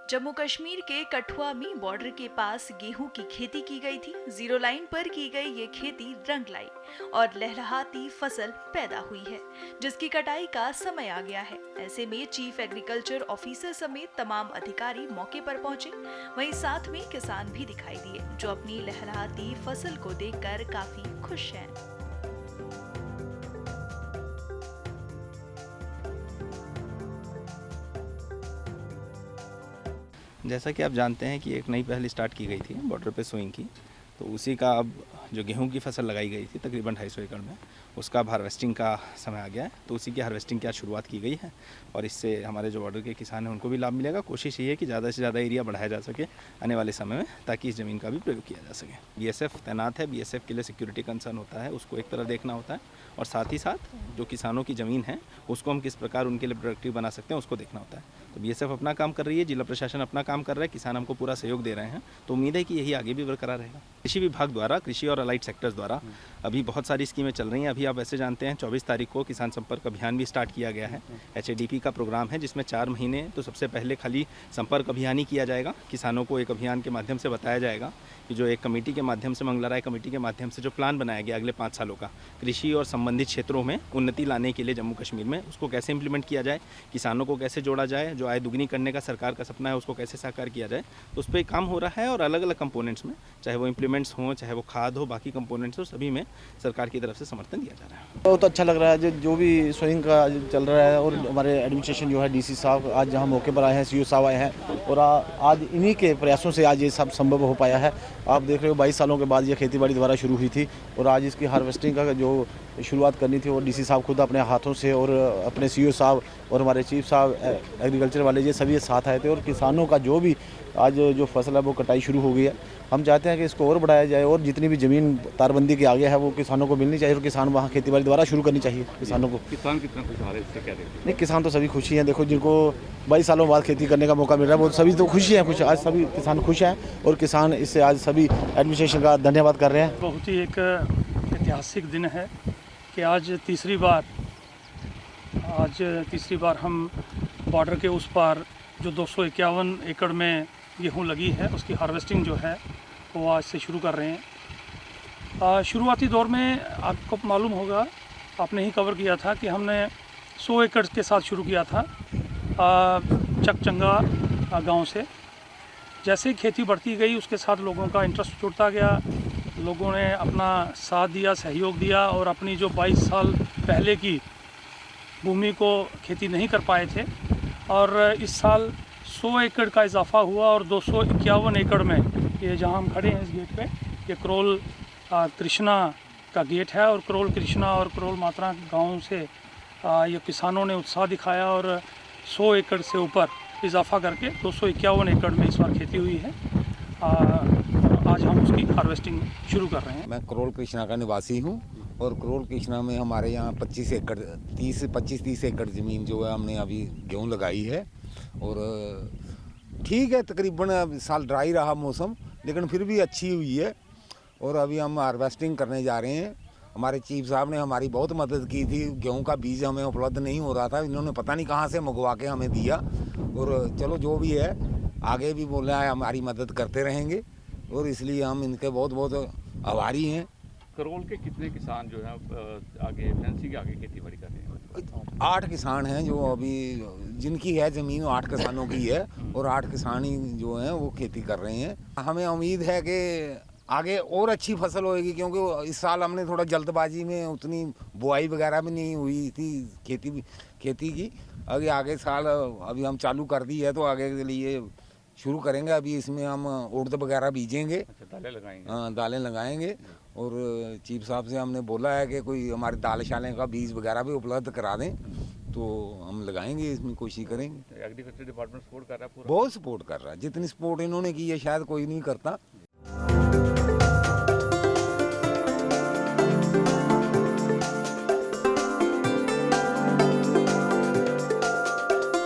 जम्मू कश्मीर के कठुआ में बॉर्डर के पास गेहूं की खेती की गई थी। जीरो लाइन पर की गई ये खेती रंग लाई और लहलहाती फसल पैदा हुई है, जिसकी कटाई का समय आ गया है। ऐसे में चीफ एग्रीकल्चर ऑफिसर समेत तमाम अधिकारी मौके पर पहुंचे। वहीं साथ में किसान भी दिखाई दिए, जो अपनी लहलहाती फसल को देखकर काफी खुश हैं। जैसा कि आप जानते हैं कि एक नई पहल स्टार्ट की गई थी बॉर्डर पे सोइंग की, तो उसी का अब जो गेहूं की फसल लगाई गई थी तकरीबन 250 एकड़ में, उसका अब हार्वेस्टिंग का समय आ गया है। तो उसी की हार्वेस्टिंग की आज शुरुआत की गई है और इससे हमारे जो बॉर्डर के किसान हैं उनको भी लाभ मिलेगा। कोशिश ये है कि ज़्यादा से ज़्यादा एरिया बढ़ाया जा सके आने वाले समय में, ताकि इस ज़मीन का भी प्रयोग किया जा सके। बीएसएफ तैनात है, बीएसएफ के लिए सिक्योरिटी कंसर्न होता है, उसको एक तरफ देखना होता है, और साथ ही साथ जो किसानों की ज़मीन है उसको हम किस प्रकार उनके लिए प्रोडक्टिव बना सकते हैं उसको देखना होता है। तो बीएसएफ अपना काम कर रही है, जिला प्रशासन अपना काम कर रहा है, किसान हमको पूरा सहयोग दे रहे हैं। तो उम्मीद है कि यही आगे भी बरकरार रहेगा। कृषि विभाग द्वारा, कृषि और अलाइड सेक्टर्स द्वारा अभी बहुत सारी स्कीमें चल रही हैं। अभी आप ऐसे जानते हैं 24 तारीख को किसान संपर्क अभियान भी स्टार्ट किया गया है। HADP का प्रोग्राम है, जिसमें 4 महीने तो सबसे पहले खाली संपर्क अभियान ही किया जाएगा। किसानों को एक अभियान के माध्यम से बताया जाएगा कि जो एक कमेटी के माध्यम से, मंगला राय कमेटी के माध्यम से जो प्लान बनाया गया अगले 5 सालों का कृषि और संबंधित क्षेत्रों में उन्नति लाने के लिए जम्मू कश्मीर में, उसको कैसे इंप्लीमेंट किया जाए, किसानों को कैसे जोड़ा जाए, जो आय दुगनी करने का सरकार का सपना है उसको कैसे साकार किया जाए, तो उस पर काम हो रहा है। और अलग अलग कंपोनेंट्स में, चाहे वो इम्प्लीमेंट्स हों, चाहे वो खाद हो, बाकी कंपोनेंट्स हो, सभी में सरकार की तरफ से समर्थन दिया जा रहा है। बहुत अच्छा लग रहा है जो भी सोइंग का चल रहा है। और हमारे एडमिनिस्ट्रेशन जो है, DC साहब आज यहाँ मौके पर आए हैं, CO साहब आए हैं, और आज इन्हीं के प्रयासों से आज ये सब संभव हो पाया है। आप देख रहे हो 22 सालों के बाद ये खेतीबाड़ी दोबारा शुरू हुई थी, और आज इसकी हार्वेस्टिंग का जो शुरुआत करनी थी, और DC साहब खुद अपने हाथों से, और अपने CO साहब और हमारे चीफ साहब एग्रीकल्चर वाले, ये सभी साथ आए थे। और किसानों का जो भी आज जो फसल है वो कटाई शुरू हो गई है। हम चाहते हैं कि इसको और बढ़ाया जाए, और जितनी भी ज़मीन तारबंदी के आगे है वो किसानों को मिलनी चाहिए, और किसान वहाँ खेतीबाड़ी दोबारा शुरू करनी चाहिए किसानों को। किसान कितना खुशहाल है, इससे क्या देखते हैं? नहीं, किसान तो सभी खुशी हैं। देखो, जिनको 22 सालों बाद खेती करने का मौका मिल रहा है वो सभी तो खुशी हैं, खुश। आज सभी किसान खुश हैं, और किसान इससे आज सभी एडमिनिस्ट्रेशन का धन्यवाद कर रहे हैं। बहुत ही एक ऐतिहासिक दिन है कि आज तीसरी बार हम बॉर्डर के उस पार जो 251 एकड़ में गेहूं लगी है उसकी हार्वेस्टिंग जो है वो आज से शुरू कर रहे हैं। शुरुआती दौर में आपको मालूम होगा, आपने ही कवर किया था कि हमने 100 एकड़ के साथ शुरू किया था चकचंगा गांव से। जैसे ही खेती बढ़ती गई उसके साथ लोगों का इंटरेस्ट जुड़ता गया, लोगों ने अपना साथ दिया, सहयोग दिया, और अपनी जो 22 साल पहले की भूमि को खेती नहीं कर पाए थे, और इस साल 100 एकड़ का इजाफा हुआ, और 251 एकड़ में, ये जहां हम खड़े हैं इस गेट पे, ये करोल कृष्णा का गेट है, और करोल कृष्णा और करोल मात्रा गाँव से ये किसानों ने उत्साह दिखाया, और 100 एकड़ से ऊपर इजाफा करके 251 एकड़ में इस बार खेती हुई है। आज हम उसकी हार्वेस्टिंग शुरू कर रहे हैं। मैं करोल कृष्णा का निवासी हूँ, और करोल कृष्णा में हमारे यहाँ 25 एकड़ 30 एकड़ ज़मीन जो है हमने अभी गेहूँ लगाई है। और ठीक है, तकरीबन साल ड्राई रहा मौसम, लेकिन फिर भी अच्छी हुई है। और अभी हम हार्वेस्टिंग करने जा रहे हैं। हमारे चीफ साहब ने हमारी बहुत मदद की थी, गेहूं का बीज हमें उपलब्ध नहीं हो रहा था, इन्होंने पता नहीं कहां से मंगवा के हमें दिया। और चलो जो भी है, आगे भी बोला है हमारी मदद करते रहेंगे, और इसलिए हम इनके बहुत बहुत आभारी हैं। करोल के कितने किसान जो हैं आगे फैंसी के आगे खेती बाड़ी कर रहे हैं? 8 किसान हैं जो अभी, जिनकी है ज़मीन, 8 किसानों की है, और 8 किसान ही जो हैं वो खेती कर रहे हैं। हमें उम्मीद है कि आगे और अच्छी फसल होएगी, क्योंकि इस साल हमने थोड़ा जल्दबाजी में उतनी बुआई वगैरह भी नहीं हुई थी खेती की। आगे साल अभी हम चालू कर दी है, तो आगे के लिए शुरू करेंगे। अभी इसमें हम उड़द वगैरह बीजेंगे। अच्छा, दालें लगाएंगे? हाँ, दालें लगाएंगे। और चीफ साहब से हमने बोला है कि कोई हमारे दाल शालें का बीज वगैरह भी उपलब्ध करा दें, तो हम लगाएंगे, इसमें कोशिश करेंगे। एग्रीकल्चर डिपार्टमेंट सपोर्ट कर रहा है पूरा? बहुत सपोर्ट कर रहा है, जितनी सपोर्ट इन्होंने की है शायद कोई नहीं करता।